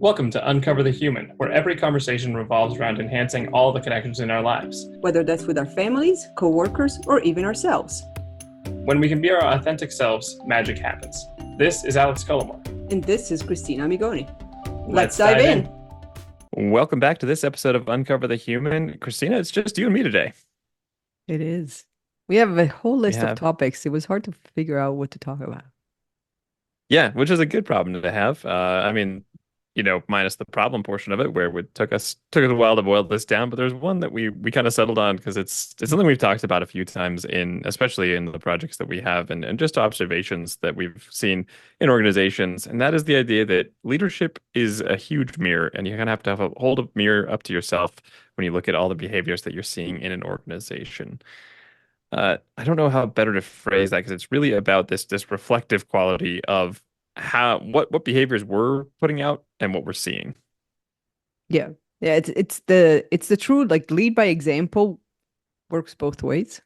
Welcome to Uncover the Human, where every conversation revolves around enhancing all the connections in our lives. Whether that's with our families, coworkers, or even ourselves. When we can be our authentic selves, magic happens. This is Alex Cullimore. And this is Christina Amigoni. Let's dive in. Welcome back to this episode of Uncover the Human. Christina, it's just you and me today. It is. We have a whole list of topics. It was hard to figure out what to talk about. Yeah, which is a good problem to have. Minus the problem portion of it, where it took us a while to boil this down. But there's one that we kind of settled on because it's something we've talked about a few times especially in the projects that we have and just observations that we've seen in organizations. And that is the idea that leadership is a huge mirror, and you kind of have a hold of mirror up to yourself when you look at all the behaviors that you're seeing in an organization. I don't know how better to phrase that because it's really about this reflective quality of what behaviors we're putting out and what we're seeing. Yeah. Yeah, it's the true, like, lead by example works both ways.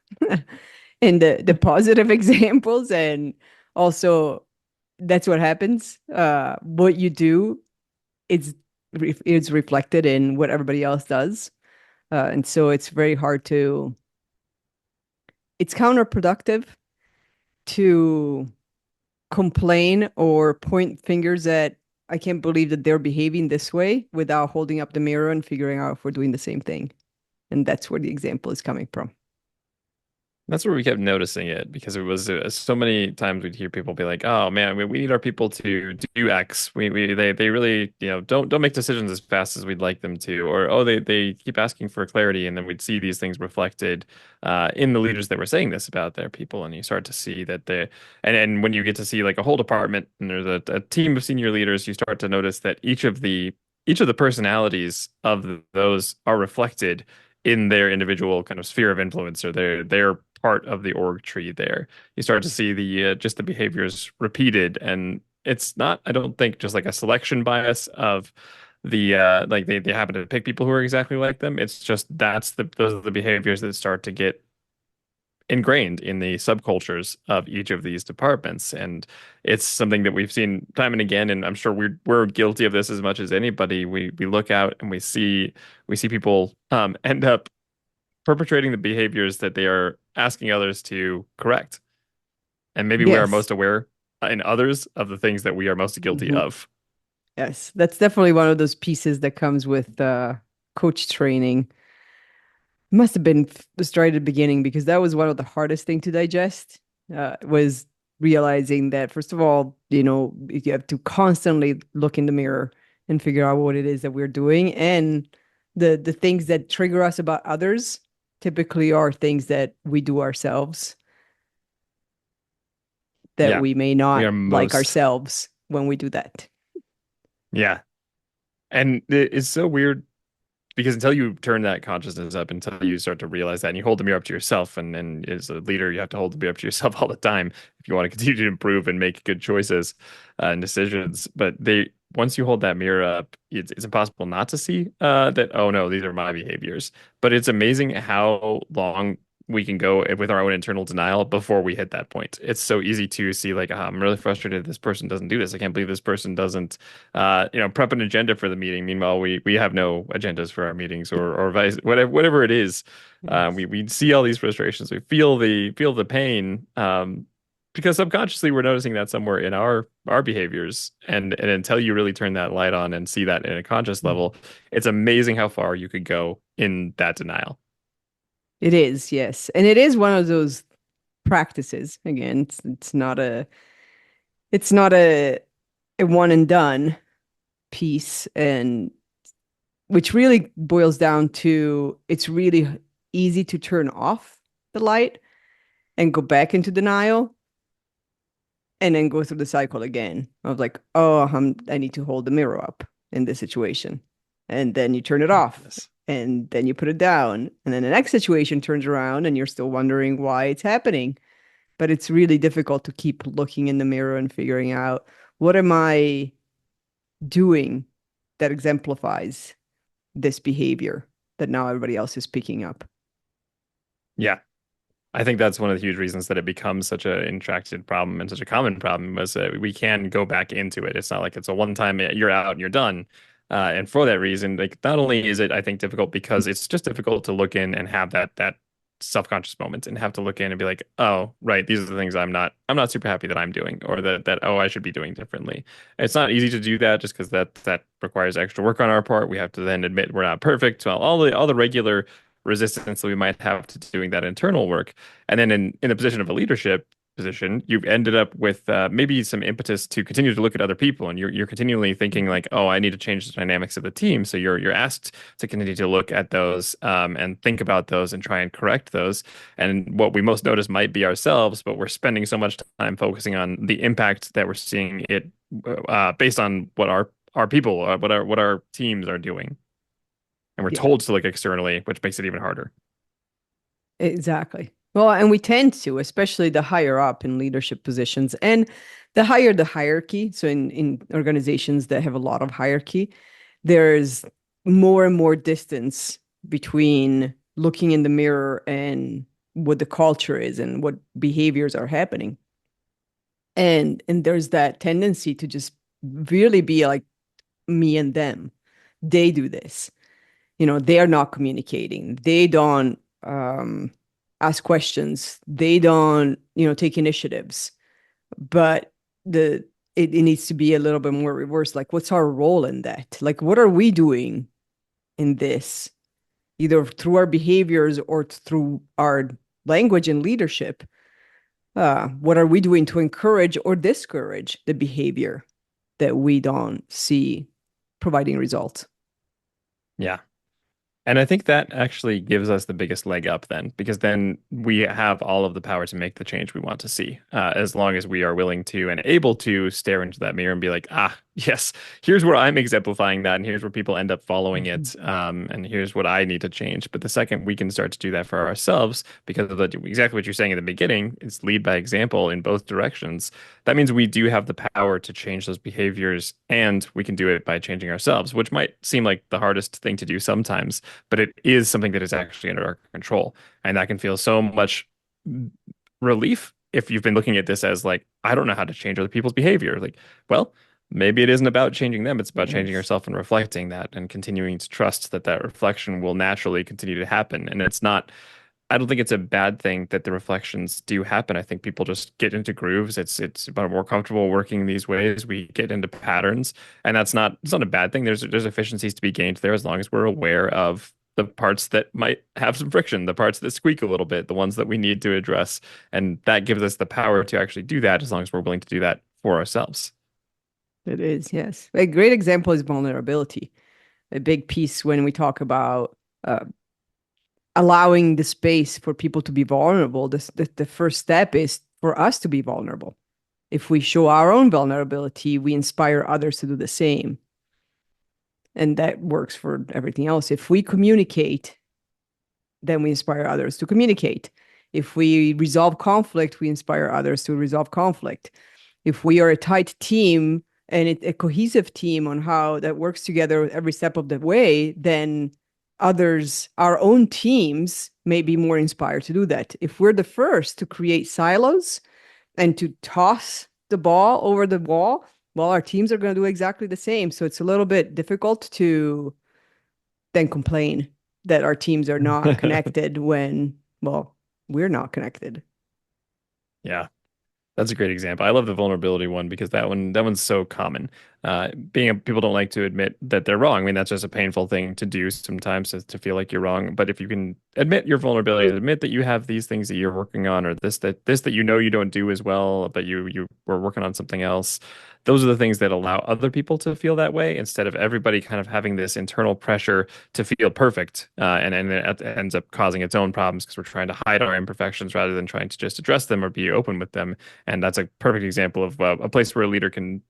And the positive examples, and also that's what happens. What you do is reflected in what everybody else does. And so it's very hard it's counterproductive to complain or point fingers at, I can't believe that they're behaving this way, without holding up the mirror and figuring out if we're doing the same thing. And that's where the example is coming from. That's where we kept noticing it because it was so many times we'd hear people be like, "Oh man, we need our people to do X. They really don't make decisions as fast as we'd like them to," or "Oh, they keep asking for clarity," and then we'd see these things reflected in the leaders that were saying this about their people, and you start to see that and when you get to see like a whole department and there's a team of senior leaders, you start to notice that each of the personalities of those are reflected in their individual kind of sphere of influence, or their part of the org tree there. You start to see just the behaviors repeated, and it's not, I don't think, just like a selection bias of like they happen to pick people who are exactly like them. It's just those are the behaviors that start to get ingrained in the subcultures of each of these departments, and it's something that we've seen time and again, and I'm sure we're guilty of this as much as anybody. We look out and we see people end up perpetrating the behaviors that they are asking others to correct. And maybe we are Yes. most aware in others of the things that we are most guilty of. Yes, that's definitely one of those pieces that comes with coach training. Must have been right at the beginning, because that was one of the hardest thing to digest, was realizing that, first of all, you have to constantly look in the mirror and figure out what it is that we're doing. And the things that trigger us about others typically are things that we do ourselves, that Yeah, we may we not are like most. ourselves when we do that. Yeah. And it's so weird because until you turn that consciousness up, until you start to realize that, and you hold the mirror up to yourself, and as a leader, you have to hold the mirror up to yourself all the time if you want to continue to improve and make good choices and decisions. But once you hold that mirror up, it's impossible not to see that, oh no, these are my behaviors. But it's amazing how long we can go with our own internal denial before we hit that point. It's so easy to see like, I'm really frustrated this person doesn't do this. I can't believe this person doesn't prep an agenda for the meeting. Meanwhile, we have no agendas for our meetings, or vice, whatever it is. Yes. We see all these frustrations. We feel the pain, because subconsciously we're noticing that somewhere in our behaviors. And until you really turn that light on and see that in a conscious level, it's amazing how far you could go in that denial. It is, yes. And it is one of those practices. Again, it's not a one and done piece, and which really boils down to, it's really easy to turn off the light and go back into denial, and then go through the cycle again of like, oh, I need to hold the mirror up in this situation. And then you turn it off, Yes. and then you put it down. And then the next situation turns around and you're still wondering why it's happening. But it's really difficult to keep looking in the mirror and figuring out, what am I doing that exemplifies this behavior that now everybody else is picking up. Yeah. I think that's one of the huge reasons that it becomes such an intracted problem and such a common problem was that we can go back into it. It's not like it's a one time you're out and you're done. And for that reason, like not only is it, I think, difficult because it's just difficult to look in and have that self-conscious moment and have to look in and be like, oh, right, these are the things I'm not super happy that I'm doing or that oh, I should be doing differently. It's not easy to do that just because that requires extra work on our part. We have to then admit we're not perfect. Well, all the regular resistance that we might have to doing that internal work. And then in the position of a leadership position, you've ended up with maybe some impetus to continue to look at other people, and you're continually thinking like, oh, I need to change the dynamics of the team. So you're asked to continue to look at those and think about those and try and correct those. And what we most notice might be ourselves, but we're spending so much time focusing on the impact that we're seeing it based on what our people, what our teams are doing, and we're Yeah, told to look externally, which makes it even harder. exactly. Well, and we tend to, especially the higher up in leadership positions and the higher the hierarchy. So in organizations that have a lot of hierarchy, there's more and more distance between looking in the mirror and what the culture is and what behaviors are happening. And there's that tendency to just really be like me and them. They do this. They are not communicating. They don't ask questions. They don't, take initiatives. But it needs to be a little bit more reversed. Like, what's our role in that? Like, what are we doing in this, either through our behaviors or through our language and leadership? What are we doing to encourage or discourage the behavior that we don't see providing results? Yeah. And I think that actually gives us the biggest leg up then, because then we have all of the power to make the change we want to see, as long as we are willing to and able to stare into that mirror and be like, ah, yes, here's where I'm exemplifying that, and here's where people end up following Mhm. it, and here's what I need to change. But the second we can start to do that for ourselves, because of exactly what you're saying in the beginning, it's lead by example in both directions. That means we do have the power to change those behaviors, and we can do it by changing ourselves, which might seem like the hardest thing to do sometimes, but it is something that is actually under our control. And that can feel so much relief if you've been looking at this as like, I don't know how to change other people's behavior. Like, well, maybe it isn't about changing them. It's about changing Yes. yourself and reflecting that and continuing to trust that that reflection will naturally continue to happen. And it's not, I don't think it's a bad thing that the reflections do happen. I think people just get into grooves. It's about more comfortable working these ways. We get into patterns, and it's not a bad thing. There's efficiencies to be gained there as long as we're aware of the parts that might have some friction, the parts that squeak a little bit, the ones that we need to address. And that gives us the power to actually do that as long as we're willing to do that for ourselves. It is, yes. A great example is vulnerability. A big piece when we talk about allowing the space for people to be vulnerable. The first step is for us to be vulnerable. If we show our own vulnerability, we inspire others to do the same. And that works for everything else. If we communicate, then we inspire others to communicate. If we resolve conflict, we inspire others to resolve conflict. If we are a tight team and a cohesive team on how that works together every step of the way, then others, our own teams, may be more inspired to do that. If we're the first to create silos and to toss the ball over the wall, well, our teams are going to do exactly the same. So it's a little bit difficult to then complain that our teams are not connected when, well, we're not connected. Yeah. That's a great example. I love the vulnerability one because that one's so common. People don't like to admit that they're wrong. I mean, that's just a painful thing to do sometimes is to feel like you're wrong. But if you can admit your vulnerability, admit that you have these things that you're working on, or this that you know you don't do as well, but you were working on something else. Those are the things that allow other people to feel that way instead of everybody kind of having this internal pressure to feel perfect, and it ends up causing its own problems because we're trying to hide our imperfections rather than trying to just address them or be open with them. And that's a perfect example of a place where a leader can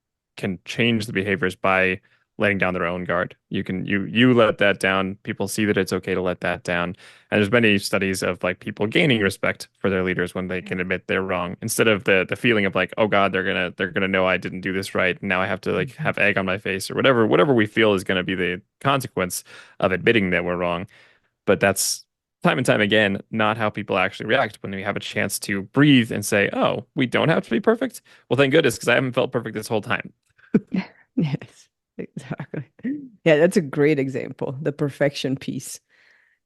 change the behaviors by letting down their own guard. You let that down. People see that it's okay to let that down. And there's many studies of like people gaining respect for their leaders when they can admit they're wrong instead of the feeling of like, oh God, they're gonna know I didn't do this right. And now I have to like Mhm. have egg on my face or whatever we feel is gonna be the consequence of admitting that we're wrong. But that's time and time again, not how people actually react when we have a chance to breathe and say, oh, we don't have to be perfect. Well, thank goodness, because I haven't felt perfect this whole time. Yes, exactly. Yeah, that's a great example, the perfection piece.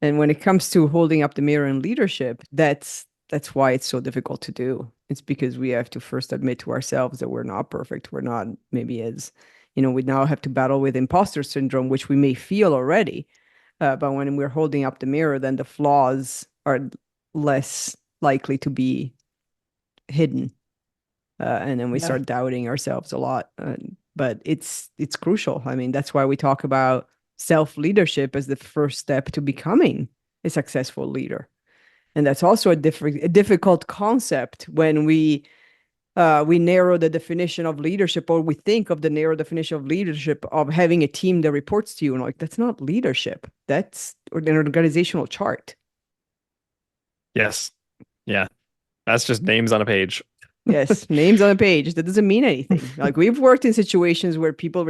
And when it comes to holding up the mirror in leadership, that's why it's so difficult to do. It's because we have to first admit to ourselves that we're not perfect. We're not maybe as, we now have to battle with imposter syndrome, which we may feel already. But when we're holding up the mirror, then the flaws are less likely to be hidden. And then we Yeah. start doubting ourselves a lot. But it's crucial. I mean, that's why we talk about self-leadership as the first step to becoming a successful leader. And that's also a difficult concept when we narrow the definition of leadership, or we think of the narrow definition of leadership of having a team that reports to you. And like, that's not leadership. That's an organizational chart. Yes. Yeah. That's just names on a page. Yes, names on a page. That doesn't mean anything. Like we've worked in situations where people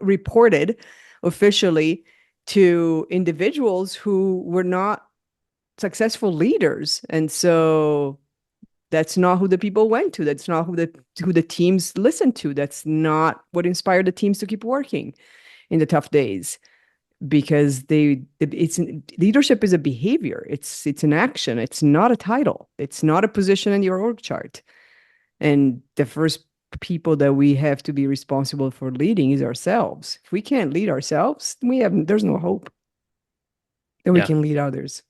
reported officially to individuals who were not successful leaders, and so that's not who the people went to. That's not who the teams listened to. That's not what inspired the teams to keep working in the tough days, because it's leadership is a behavior. It's an action. It's not a title. It's not a position in your org chart. And the first people that we have to be responsible for leading is ourselves. If we can't lead ourselves, there's no hope that we Yeah. can lead others.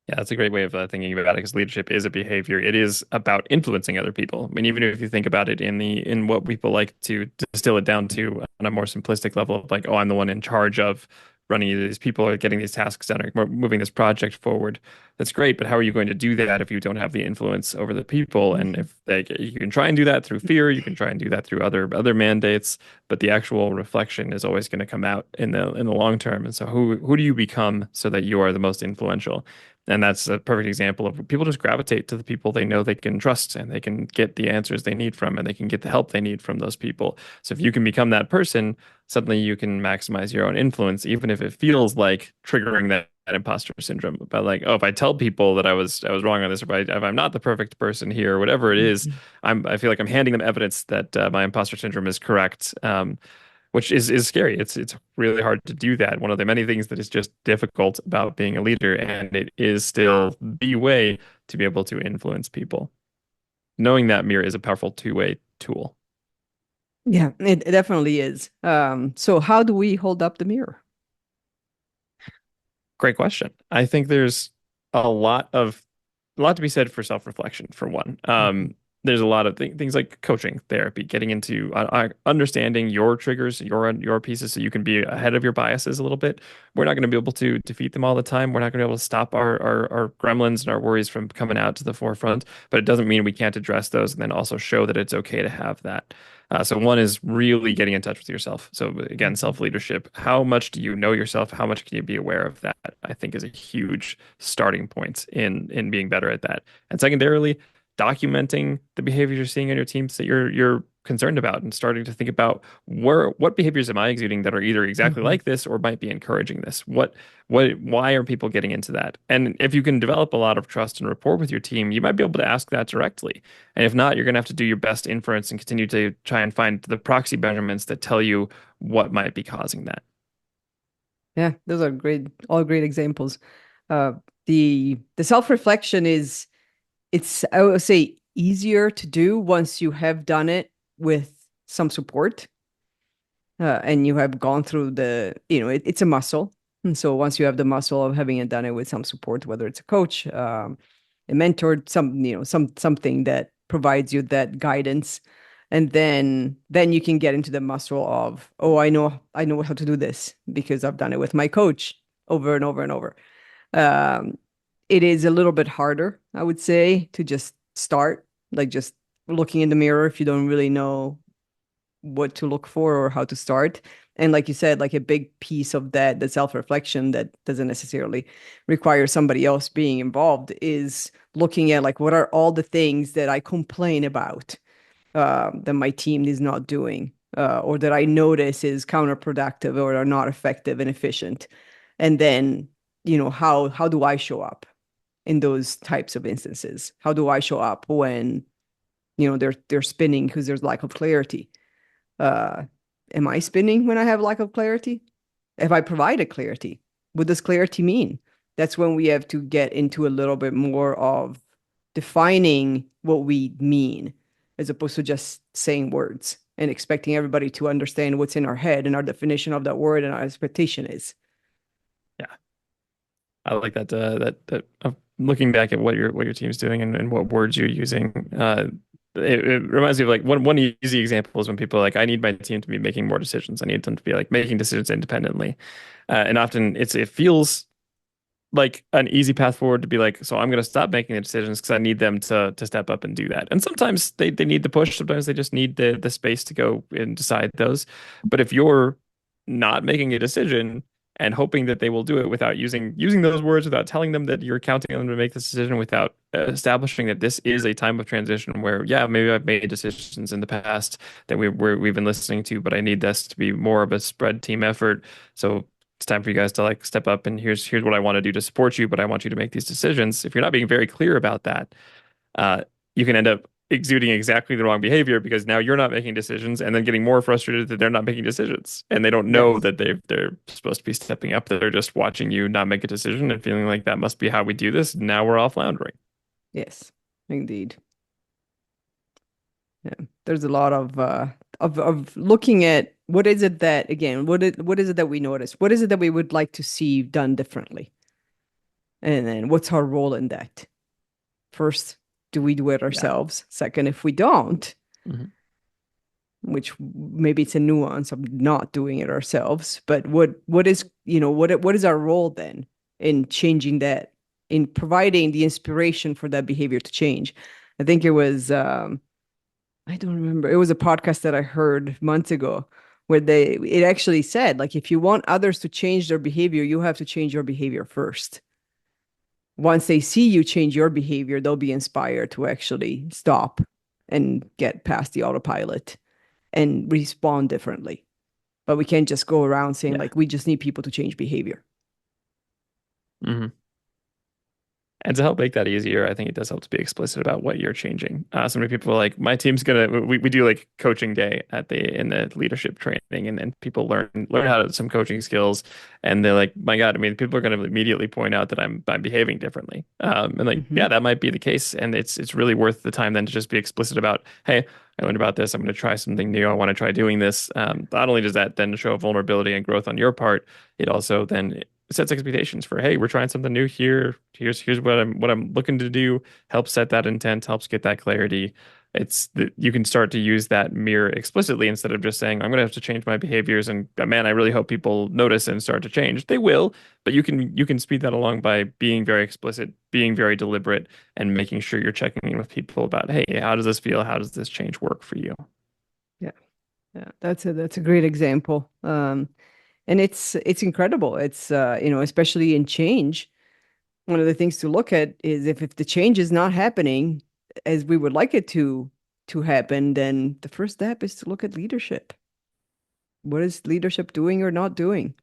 Yeah, that's a great way of thinking about it because leadership is a behavior. It is about influencing other people. I mean, even if you think about it in what people like to distill it down to on a more simplistic level of like, oh, I'm the one in charge of running these people or getting these tasks done or moving this project forward. That's great, but how are you going to do that if you don't have the influence over the people? And Mhm. if they, you can try and do that through fear, you can try and do that through other mandates, but the actual reflection is always going to come out in the long term. And so, who do you become so that you are the most influential? And that's a perfect example of people just gravitate to the people they know they can trust and they can get the answers they need from and they can get the help they need from those people. So if you can become that person, suddenly you can maximize your own influence, even if it feels like triggering that imposter syndrome. But like, oh, if I tell people that I was wrong on this, or if I'm not the perfect person here, or whatever it is, Mhm. I feel like I'm handing them evidence that my imposter syndrome is correct. Which is scary. It's really hard to do that. One of the many things that is just difficult about being a leader, and it is still the way to be able to influence people. Knowing that mirror is a powerful two-way tool. Yeah, it definitely is. So how do we hold up the mirror? Great question. I think there's a lot to be said for self-reflection, for one. Mhm. There's a lot of things like coaching, therapy, getting into understanding your triggers, your pieces, so you can be ahead of your biases a little bit. We're not going to be able to defeat them all the time. We're not going to be able to stop our gremlins and our worries from coming out to the forefront, but it doesn't mean we can't address those and then also show that it's okay to have that. So one is really getting in touch with yourself. So again, Mhm. self-leadership. How much do you know yourself? How much can you be aware of that? I think is a huge starting point in being better at that. And secondarily, documenting the behaviors you're seeing in your teams that you're concerned about and starting to think about what behaviors am I exuding that are either exactly Mhm. like this or might be encouraging this? Why are people getting into that? And if you can develop a lot of trust and rapport with your team, you might be able to ask that directly. And if not, you're going to have to do your best inference and continue to try and find the proxy measurements that tell you what might be causing that. Yeah, those are all great examples. Uh, the self-reflection it's, I would say, easier to do once you have done it with some support, and you have gone through it's a muscle. And so once you have the muscle of having done it with some support, whether it's a coach, a mentor, something that provides you that guidance, and then you can get into the muscle of, oh, I know how to do this because I've done it with my coach over and over and over. Um, it is a little bit harder, I would say, to just start, like just looking in the mirror if you don't really know what to look for or how to start. And like you said, like a big piece of that, the self-reflection that doesn't necessarily require somebody else being involved, is looking at like what are all the things that I complain about, that my team is not doing, or that I notice is counterproductive or are not effective and efficient. And then how do I show up in those types of instances? How do I show up when, they're spinning because there's lack of clarity? Uh, am I spinning when I have lack of clarity? If I provided clarity, what does clarity mean? That's when we have to get into a little bit more of defining what we mean, as opposed to just saying words and expecting everybody to understand what's in our head and our definition of that word and our expectation is. Yeah. I like that looking back at what your team's doing and what words you're using. It reminds me of like one easy example is when people are like, I need my team to be making more decisions. I need them to be like making decisions independently. And often it feels like an easy path forward to be like, so I'm going to stop making the decisions because I need them to step up and do that. And sometimes they need the push. Sometimes they just need the space to go and decide those. But if you're not making a decision and hoping that they will do it without using those words, without telling them that you're counting on them to make this decision, without establishing that this is a time of transition where, yeah, maybe I've made decisions in the past that we've been listening to, but I need this to be more of a spread team effort. So it's time for you guys to like step up and here's what I want to do to support you, but I want you to make these decisions. If you're not being very clear about that, uh, you can end up exuding exactly the wrong behavior because now you're not making decisions and then getting more frustrated that they're not making decisions and they don't know Yes. that they're supposed to be stepping up. They're just watching you not make a decision and feeling like that must be how we do this. Now we're all floundering. Yes, indeed. Yeah. There's a lot of looking at what is it that, again, what is it that we notice? What is it that we would like to see done differently? And then what's our role in that? First, do we do it Yeah. ourselves? Second, if we don't, Mhm. which maybe it's a nuance of not doing it ourselves, but what is, what is our role then in changing that, in providing the inspiration for that behavior to change? I think it was I don't remember. It was a podcast that I heard months ago where it actually said, like, if you want others to change their behavior, you have to change your behavior first. Once they see you change your behavior, they'll be inspired to actually stop and get past the autopilot and respond differently. But we can't just go around saying, Yeah. like, we just need people to change behavior. Hmm. And to help make that easier, I think it does help to be explicit about what you're changing. So many people are like, my team's gonna we do like coaching day in the leadership training and people learn how to some coaching skills and they're like, my God, I mean, people are gonna immediately point out that I'm behaving differently. And like, Hmm. yeah, that might be the case. And it's really worth the time then to just be explicit about, hey, I learned about this. I'm gonna try something new. I want to try doing this. Not only does that then show vulnerability and growth on your part, it also then sets expectations for, hey, we're trying something new here. Here's what I'm looking to do. Helps set that intent, helps get that clarity. It's that you can start to use that mirror explicitly instead of just saying, I'm gonna have to change my behaviors and man, I really hope people notice and start to change. They will, but you can speed that along by being very explicit, being very deliberate, and making sure you're checking in with people about, hey, how does this feel? How does this change work for you? Yeah, yeah, that's a great example. And it's incredible. It's especially in change. One of the things to look at is if the change is not happening as we would like it to happen, then the first step is to look at leadership. What is leadership doing or not doing?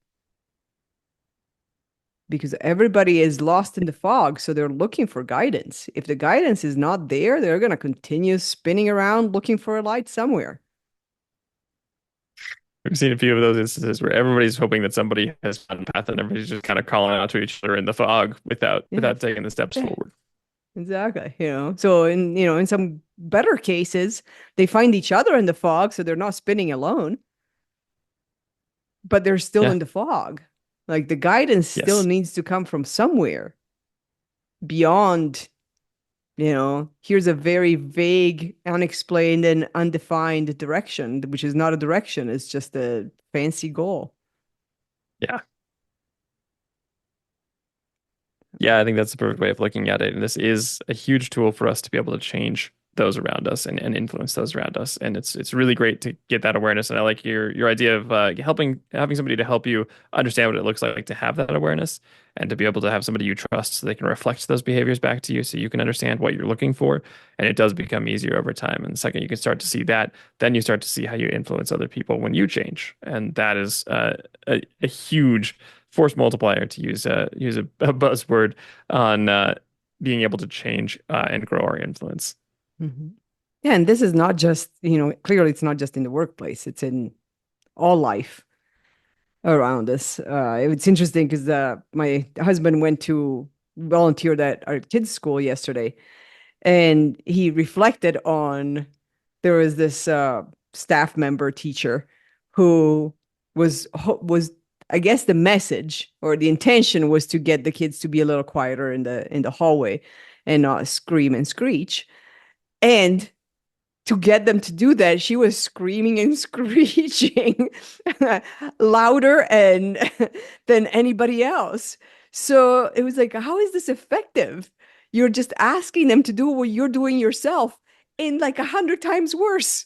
Because everybody is lost in the fog, so they're looking for guidance. If the guidance is not there, they're going to continue spinning around looking for a light somewhere. We've seen a few of those instances where everybody's hoping that somebody has found a path and everybody's just kind of calling out to each other in the fog Yeah, without taking the steps yeah, forward. exactly. So in some better cases, they find each other in the fog, so they're not spinning alone, but they're still Yeah. in the fog. Like the guidance still Yes. needs to come from somewhere beyond, here's a very vague, unexplained, and undefined direction, which is not a direction, it's just a fancy goal. Yeah. Yeah, I think that's the perfect way of looking at it. And this is a huge tool for us to be able to change those around us and influence those around us. And it's really great to get that awareness. And I like your idea of having somebody to help you understand what it looks like to have that awareness and to be able to have somebody you trust so they can reflect those behaviors back to you so you can understand what you're looking for. And it does become easier over time. And the second you can start to see that, then you start to see how you influence other people when you change. And that is a huge force multiplier, to use a buzzword on being able to change and grow our influence. Mhm. Yeah, and this is not just, clearly it's not just in the workplace, it's in all life around us. It's interesting because my husband went to volunteer at our kids' school yesterday, and he reflected on there was this staff member teacher who was I guess the message or the intention was to get the kids to be a little quieter in the hallway and not scream and screech. And to get them to do that, she was screaming and screeching louder and than anybody else. So it was like, how is this effective? You're just asking them to do what you're doing yourself in like 100 times worse.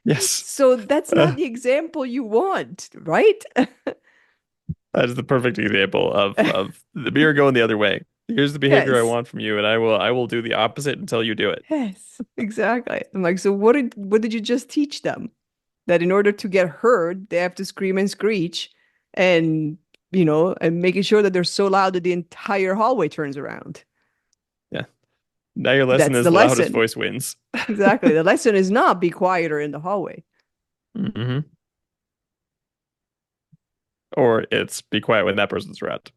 Yes. So that's not Uh, the example you want, right? that is the perfect example of the mirror going the other way. Here's the behavior I Yes. want from you, and I will do the opposite until you do it. Yes, exactly. I'm like, so what did you just teach them? That in order to get heard, they have to scream and screech and and making sure that they're so loud that the entire hallway turns around. Yeah. Now your lesson That's is the the loudest lesson. voice wins. Exactly. The lesson is not be quieter in the hallway. Hmm. Or it's be quiet when that person's around.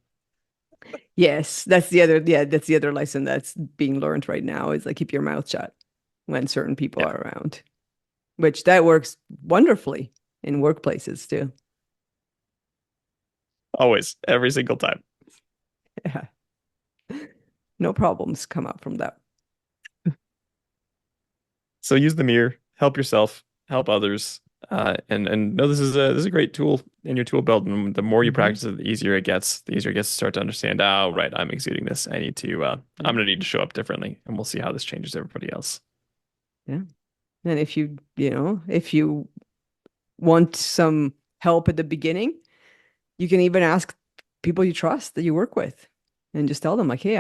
Yes, that's the other lesson that's being learned right now is like keep your mouth shut when certain people Yeah. are around, which that works wonderfully in workplaces too. Always. Every single time. Yeah. No problems come out from that. So use the mirror, help yourself, help others, and know this is a great tool in your tool belt. And the more you Hmm. practice it, the easier it gets. The easier it gets to start to understand. Oh, right, I'm exuding this. Yeah. I'm gonna need to show up differently, and we'll see how this changes everybody else. Yeah. And if you want some help at the beginning, you can even ask people you trust that you work with and just tell them like, "Hey,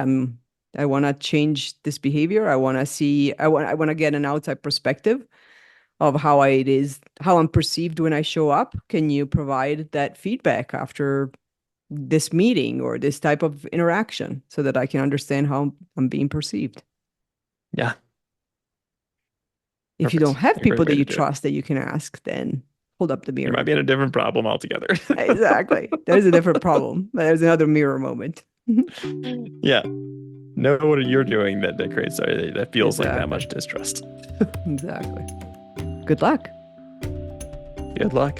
I want to change this behavior. I want to get an outside perspective of how I'm perceived when I show up. Can you provide that feedback after this meeting or this type of interaction so that I can understand how I'm being perceived?" Yeah, If you don't perfect. have A great people that way to you do it. trust that you can ask, then hold up the You might mirror. be in a different problem altogether. Exactly. There's a different problem. There's another mirror moment. Yeah, know what you're doing that creates that feels like that Exactly. much distrust. Exactly. Good luck. Good luck.